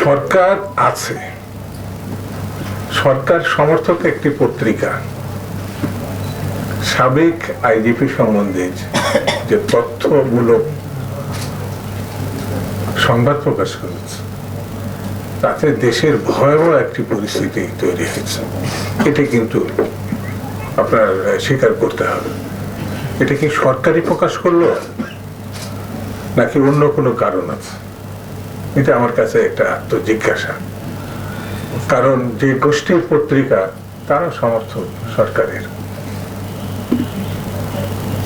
সরকার আছে, সরকার সমর্থক একটি পত্রিকা সাবেক আইজিপি সম্বন্ধে যে তথ্যমূলক সংবাদ প্রকাশ করেছে তাতে দেশের ভয়াবহ একটি পরিস্থিতি তৈরি হয়েছে। এটা কিন্তু আপনার স্বীকার করতে হবে। এটা কি সরকারই প্রকাশ করলো নাকি অন্য কোনো কারণ আছে? এটা আমার কাছে একটা আত্মজিজ্ঞাসা। কারণ যে গোষ্ঠীর পত্রিকা তারা সমর্থক সরকারের,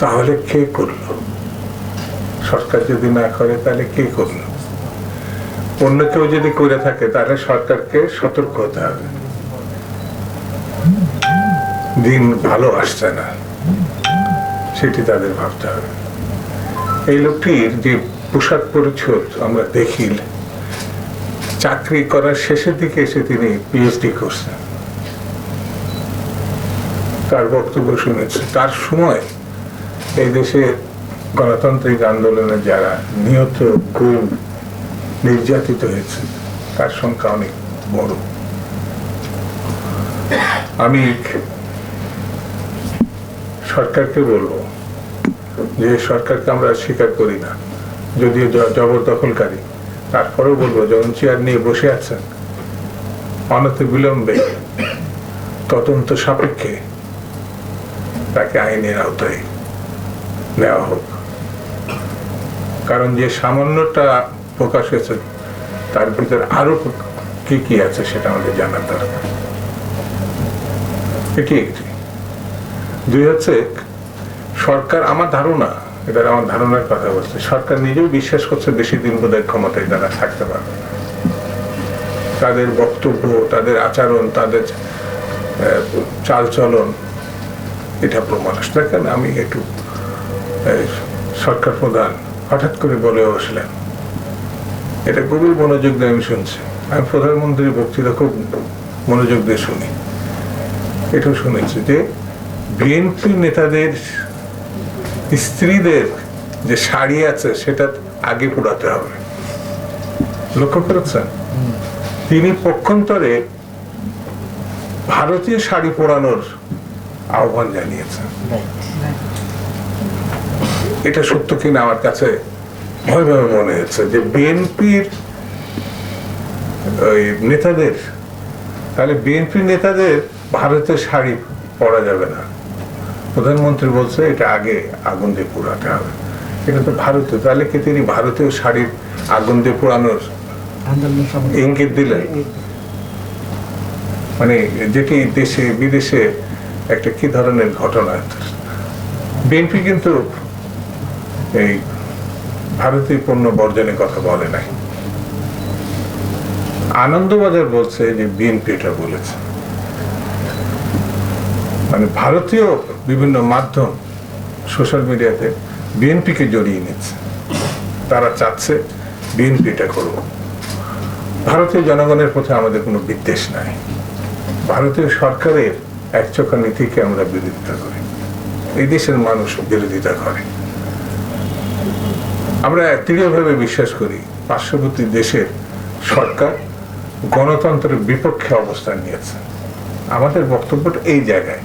তাহলে কে করলো? সরকার যদি না করে তাহলে কে করলো? অন্য কেউ যদি করে থাকে তাহলে সরকারকে সতর্ক হতে হবে, দিন ভালো আসছে না, সেটি তাদের ভাবতে হবে। এই লোকটির যে পোশাক পরিচ্ছদ আমরা দেখি, চাকরি করার শেষের দিকে এসে তিনি পিএইচডি করছেন, তার বক্তব্য শুনেছে। তার সময় এই দেশে গণতান্ত্রিক আন্দোলনে যারা নিহত, গুম, নির্যাতিত হয়েছে তার সংখ্যা অনেক বড়। আমি সরকারকে বলবো যে সরকারকে আমরা স্বীকার করি না, যদিও জবরদখলকারী, তারপরেও বলবো যখন চেয়ার নিয়ে বসে আছেন অনতিবিলম্বে তদন্ত সাপেক্ষে তাকে আইনের আওতায় নেওয়া হোক। কারণ যে সামান্যটা প্রকাশ হয়েছে তার ভিতরে আরো কি কি আছে সেটা আমাদের জানার দরকার। এটি একটি। দুই হচ্ছে, সরকার, আমার ধারণা, এটা আমার ধারণার কথা বলছে, সরকার নিজেও বিশ্বাস করছে বেশি দিন বোধহয় ক্ষমতায় তারা থাকতে পারবে। তাদের বক্তব্য, তাদের আচরণ, তাদের চালচলন এটা প্রমাণ। দেখেন, আমি একটু সরকার প্রধান হঠাৎ করে বলে বসলেন, এটা গভীর মনোযোগ দিয়ে আমি শুনছি। আমি প্রধানমন্ত্রীর বক্তৃতা খুব মনোযোগ দিয়ে শুনি। এটাও শুনেছি যে বিএনপি নেতাদের স্ত্রীদের যে শাড়ি আছে সেটা আগে পোড়াতে হবে। লক্ষ্য করেছেন? তিনি পক্ষান্তরে ভারতীয় শাড়ি পোড়ানোর আহ্বান জানিয়েছেন। এটা সত্য কিনা আমার কাছে ভয়ভাবে মনে হচ্ছে যে বিএনপির নেতাদের, তাহলে বিএনপির নেতাদের ভারতের শাড়ি পরা যাবে না। প্রধানমন্ত্রী বলছে এটা আগে আগুন দিয়ে পোড়াতে হবে। এটা তো ভারতীয়, তাহলে কি তিনি ভারতীয় শাড়ির আগুন দিয়ে পোড়ানোর ইঙ্গিত দিলেন? মানে যেটি দেশে বিদেশে একটা কি ধরনের ঘটনা। বিএনপি কিন্তু এই ভারতীয় পণ্য বর্জনের কথা বলে নাই। আনন্দবাজার বলছে যে বিএনপি এটা বলেছে। মানে ভারতীয় বিভিন্ন মাধ্যম সোশ্যাল মিডিয়াতে বিএনপিকে জড়িয়ে নিচ্ছে। তারা চাচ্ছে বিএনপি এটা করুক। ভারতীয় জনগণের প্রতি আমাদের কোনো বিদ্বেষ নাই। ভারতীয় সরকারের একচোখা নীতিকে আমরা বিরোধিতা করি, এই দেশের মানুষ বিরোধিতা করে। আমরা দৃঢ়ভাবে বিশ্বাস করি পার্শ্ববর্তী দেশের সরকার গণতন্ত্রের বিপক্ষে অবস্থান নিয়েছে। আমাদের বক্তব্যটা এই জায়গায়।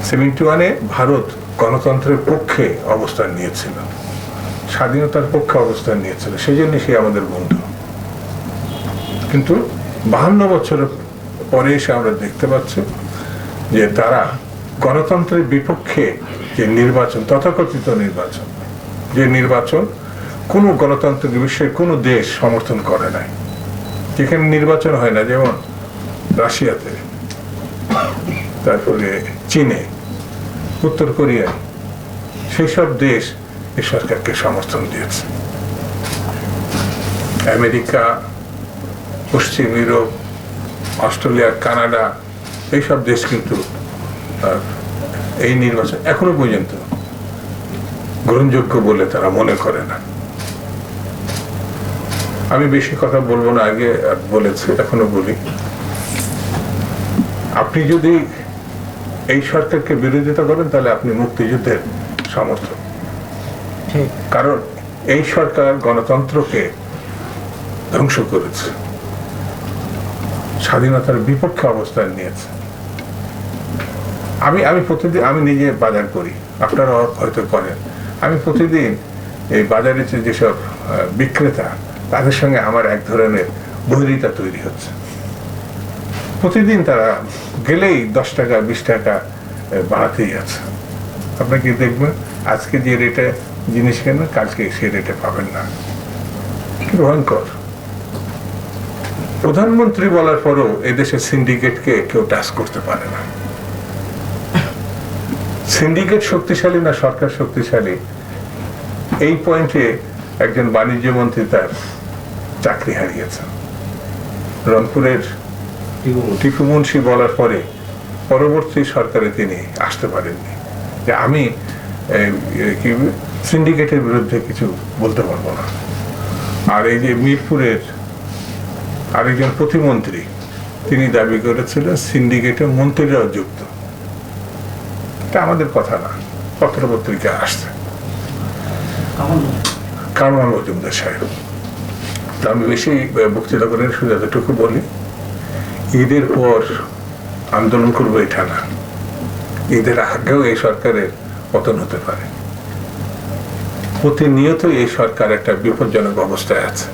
71-এ ভারত গণতন্ত্রের পক্ষে অবস্থান নিয়েছিল, স্বাধীনতার পক্ষে অবস্থান নিয়েছিল, সেই জন্য সে আমাদের বন্ধু। কিন্তু 52 বছরের পরে এসে আমরা দেখতে পাচ্ছি যে তারা গণতন্ত্রের বিপক্ষে যে নির্বাচন, তথাকথিত নির্বাচন, যে নির্বাচন কোনো গণতান্ত্রিক বিশ্বের কোনো দেশ সমর্থন করে নাই, যেখানে নির্বাচন হয় না, যেমন রাশিয়াতে, তারপরে চীনে, উত্তর কোরিয়ায়, সেই সব দেশ এই সরকারকে সমর্থন দিয়েছে। আমেরিকা, পশ্চিম ইউরোপ, অস্ট্রেলিয়া, কানাডা, এইসব দেশ কিন্তু এই নির্বাচন এখনো পর্যন্ত গ্রহণযোগ্য বলে তারা মনে করে না। আমি বেশি কথা বলবো না, আগে বলেছি, এখনো বলি, আপনি যদি এই সরকারকে বিরোধিতা করেন তাহলে আপনি মুক্তিযুদ্ধের সমর্থক। কারণ এই সরকার গণতন্ত্রকে ধ্বংস করেছে, স্বাধীনতার বিপক্ষে অবস্থান নিয়েছে। আমি প্রতিদিন, আমি নিজে বাজার করি, আপনারা হয়তো করেন, আমি প্রতিদিন এই বাজারে যেসব বিক্রেতা, তাদের সঙ্গে আমার এক ধরনের বৈরিতা তৈরি হচ্ছে। প্রতিদিন তারা গেলেই 10 টাকা 20 টাকা বাড়াতেই আছে। আপনাকে দেখবেন আজকে যে রেটে জিনিস কেন, কালকে সে রেটে পাবেন না। ভয়ঙ্কর। প্রধানমন্ত্রী বলার পরও এদেশের সিন্ডিকেটকে কেউ টাচ করতে পারে না। সিন্ডিকেট শক্তিশালী না সরকার শক্তিশালী, এই পয়েন্টে একজন বাণিজ্য মন্ত্রী তার চাকরি হারিয়েছেন। রংপুরের টিপু মুন্সি বলার পরে পরবর্তী সরকারে তিনি আসতে পারেননি যে আমি সিন্ডিকেটের বিরুদ্ধে কিছু বলতে পারবো না। আর এই যে মিরপুরের আরেকজন প্রতিমন্ত্রী, তিনি দাবি করেছিলেন সিন্ডিকেটে মন্ত্রীরাও যুক্ত। এটা আমাদের কথা না, পত্রপত্রিকায় আসছে। কামাল মজুমদার সাহেব। তো আমি বেশি বক্তৃতা করেন, শুধু এতটুকু বলি, ঈদের পর আন্দোলন করবো এটা না, ঈদের আগেও এই সরকারের পতন হতে পারে। প্রতিনিয়ত এই সরকার একটা বিপজ্জনক অবস্থায় আছে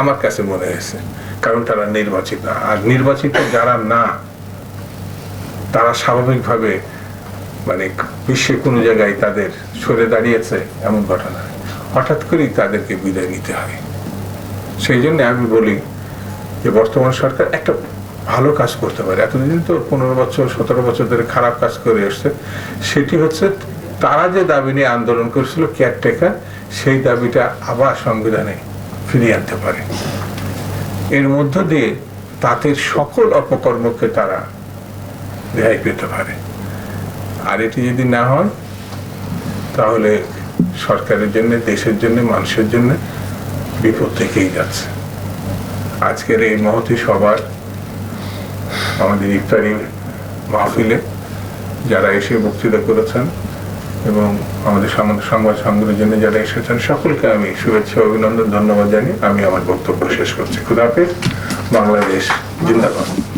আমার কাছে মনে হয়েছে, কারণ তারা নির্বাচিত। আর নির্বাচিত যারা না, তারা স্বাভাবিকভাবে মানে বিশ্বে কোনো জায়গায় তাদের সরে দাঁড়িয়েছে এমন ঘটনা, হঠাৎ করেই তাদেরকে বিদায় নিতে হয়। সেই জন্য আমি বলি যে বর্তমান সরকার একটা ভালো কাজ করতে পারে। এতদিন তো 15 বছর 17 বছর ধরে খারাপ কাজ করে এসছে। সেটি হচ্ছে তারা যে দাবি নিয়ে আন্দোলন করেছিল কেয়ারটেকার, সেই দাবিটা আবার সংবিধানে ফিরিয়ে আনতে পারে। এর মধ্য দিয়ে তাদের সকল অপকর্মকে তারা রেহাই পেতে পারে। আর এটি যদি না হয়, তাহলে সরকারের জন্য, দেশের জন্য, মানুষের জন্য বিপদ থেকেই যাচ্ছে। আজকের এই মহতী সভার আমাদের ইফতারি মাহফিলে যারা এসে বক্তৃতা করেছেন এবং আমাদের সংবাদ সংগ্রহের জন্য যারা এসেছেন, সকলকে আমি শুভেচ্ছা, অভিনন্দন, ধন্যবাদ জানিয়ে আমি আমার বক্তব্য শেষ করছি। খুদা হাফেজ। বাংলাদেশ জিন্দাবাদ।